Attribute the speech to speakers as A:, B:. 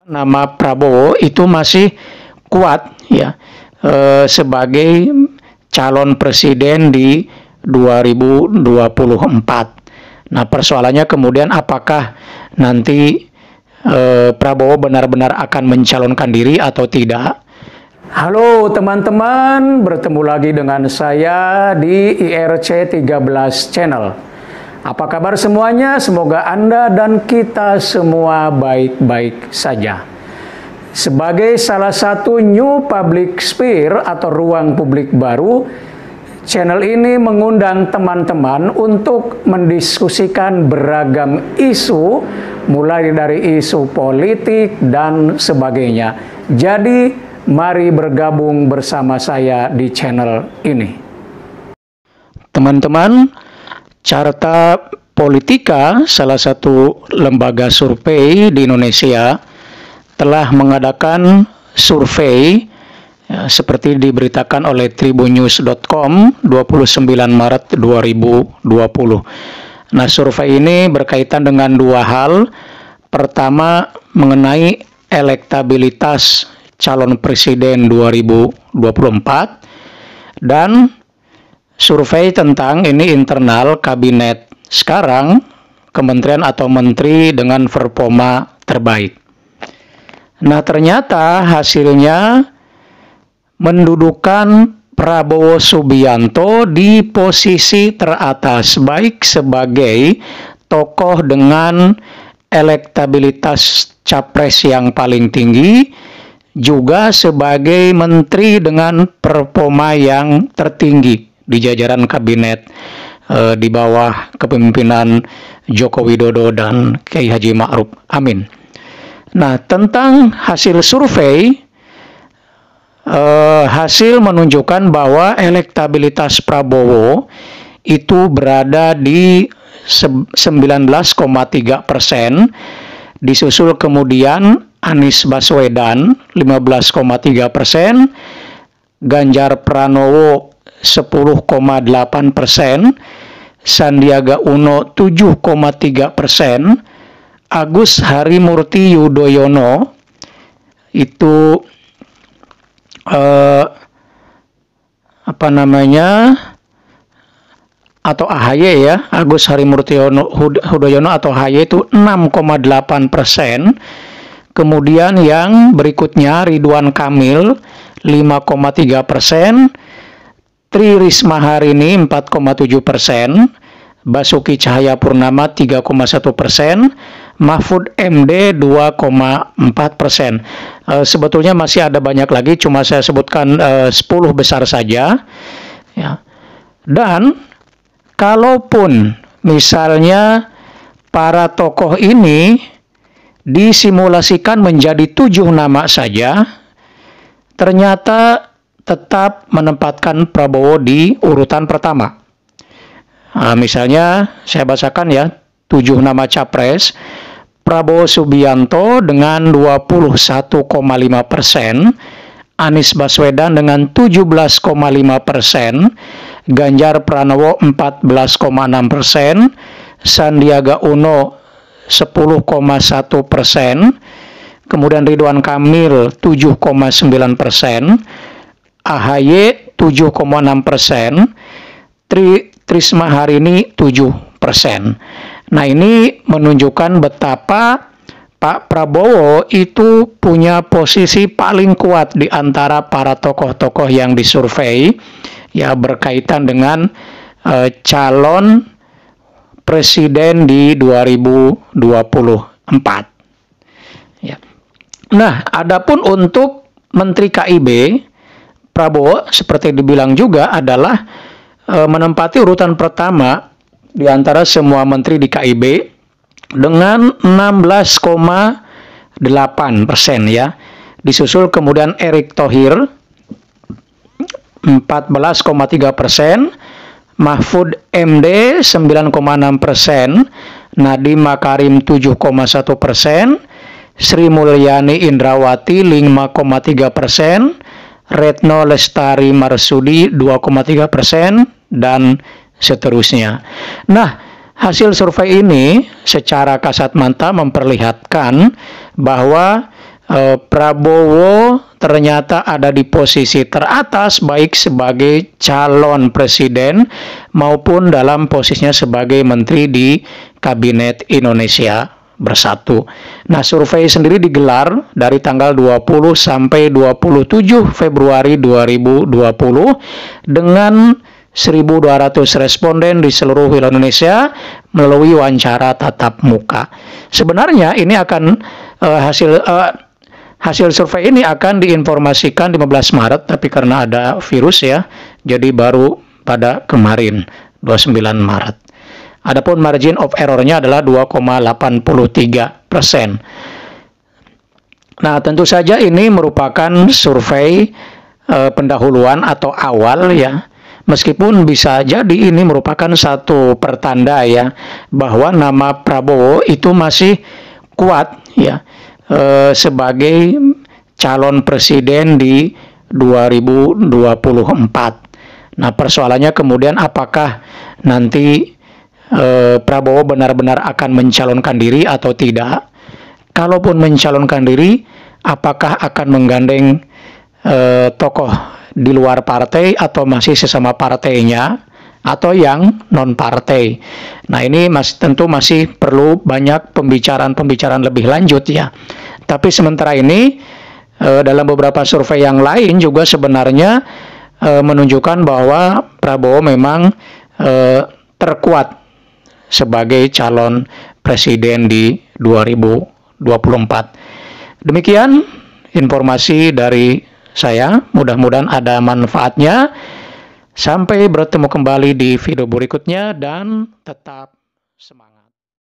A: nama Prabowo itu masih kuat ya sebagai calon presiden di 2024. Nah, persoalannya kemudian apakah nanti Prabowo benar-benar akan mencalonkan diri atau tidak? Halo teman-teman, bertemu lagi dengan saya di IRC 13 Channel. Apa kabar semuanya? Semoga Anda dan kita semua baik-baik saja. Sebagai salah satu new public sphere atau ruang publik baru, channel ini mengundang teman-teman untuk mendiskusikan beragam isu, mulai dari isu politik dan sebagainya. Jadi, mari bergabung bersama saya di channel ini. Teman-teman, Carta Politika, salah satu lembaga survei di Indonesia, telah mengadakan survei seperti diberitakan oleh tribunnews.com 29 Maret 2020. Nah, survei ini berkaitan dengan dua hal. Pertama, mengenai elektabilitas calon presiden 2024, dan survei tentang ini internal kabinet sekarang, kementerian atau menteri dengan performa terbaik. Nah, ternyata hasilnya mendudukan Prabowo Subianto di posisi teratas, baik sebagai tokoh dengan elektabilitas capres yang paling tinggi, juga sebagai menteri dengan performa yang tertinggi di jajaran kabinet di bawah kepemimpinan Joko Widodo dan Kiai Haji Ma'ruf Amin. Nah, tentang hasil survei, hasil menunjukkan bahwa elektabilitas Prabowo itu berada di 19,3%, disusul kemudian Anies Baswedan 15,3%, Ganjar Pranowo 10,8%, Sandiaga Uno 7,3%, Agus Harimurti Yudhoyono itu atau AHY ya, Agus Harimurti Yudhoyono atau AHY itu 6,8%. Kemudian yang berikutnya Ridwan Kamil 5,3%, Tri Risma Harini 4,7%, Basuki Cahayapurnama 3,1%, Mahfud MD 2,4%. Sebetulnya masih ada banyak lagi, cuma saya sebutkan 10 besar saja. Ya. Dan kalaupun misalnya para tokoh ini disimulasikan menjadi 7 nama saja, ternyata tetap menempatkan Prabowo di urutan pertama. Misalnya saya bacakan ya, 7 nama capres. Prabowo Subianto dengan 21,5%, Anies Baswedan dengan 17,5%, Ganjar Pranowo 14,6%, Sandiaga Uno 10,1%, kemudian Ridwan Kamil 7,9%, AHY 7,6%, Trisma Harini 7%. Nah, ini menunjukkan betapa Pak Prabowo itu punya posisi paling kuat di antara para tokoh-tokoh yang disurvei ya, berkaitan dengan calon presiden di 2024. Ya. Nah, adapun untuk Menteri KIB, Prabowo seperti dibilang juga adalah menempati urutan pertama di antara semua menteri di KIB dengan 16,8% ya. Disusul kemudian Erick Thohir 14,3%, Mahfud MD 9,6%, Nadiem Makarim 7,1%, Sri Mulyani Indrawati 5,3%, Retno Lestari Marsudi 2,3%, dan seterusnya. Nah, hasil survei ini secara kasat mata memperlihatkan bahwa Prabowo ternyata ada di posisi teratas baik sebagai calon presiden maupun dalam posisinya sebagai menteri di Kabinet Indonesia Bersatu. Nah, survei sendiri digelar dari tanggal 20 sampai 27 Februari 2020 dengan 1.200 responden di seluruh wilayah Indonesia melalui wawancara tatap muka. Sebenarnya ini akan hasil survei ini akan diinformasikan 15 Maret, tapi karena ada virus ya, jadi baru pada kemarin, 29 Maret. Adapun margin of error-nya adalah 2,83%. Nah, tentu saja ini merupakan survei pendahuluan atau awal ya. Meskipun bisa jadi ini merupakan satu pertanda ya, bahwa nama Prabowo itu masih kuat ya, sebagai calon presiden di 2024. Nah, persoalannya kemudian apakah nanti Prabowo benar-benar akan mencalonkan diri atau tidak? Kalaupun mencalonkan diri, apakah akan menggandeng tokoh di luar partai atau masih sesama partainya atau yang non partai? Nah, ini tentu masih perlu banyak pembicaraan lebih lanjut ya. Tapi sementara ini dalam beberapa survei yang lain juga sebenarnya menunjukkan bahwa Prabowo memang terkuat sebagai calon presiden di 2024. Demikian informasi dari saya, mudah-mudahan ada manfaatnya. Sampai bertemu kembali di video berikutnya dan tetap semangat.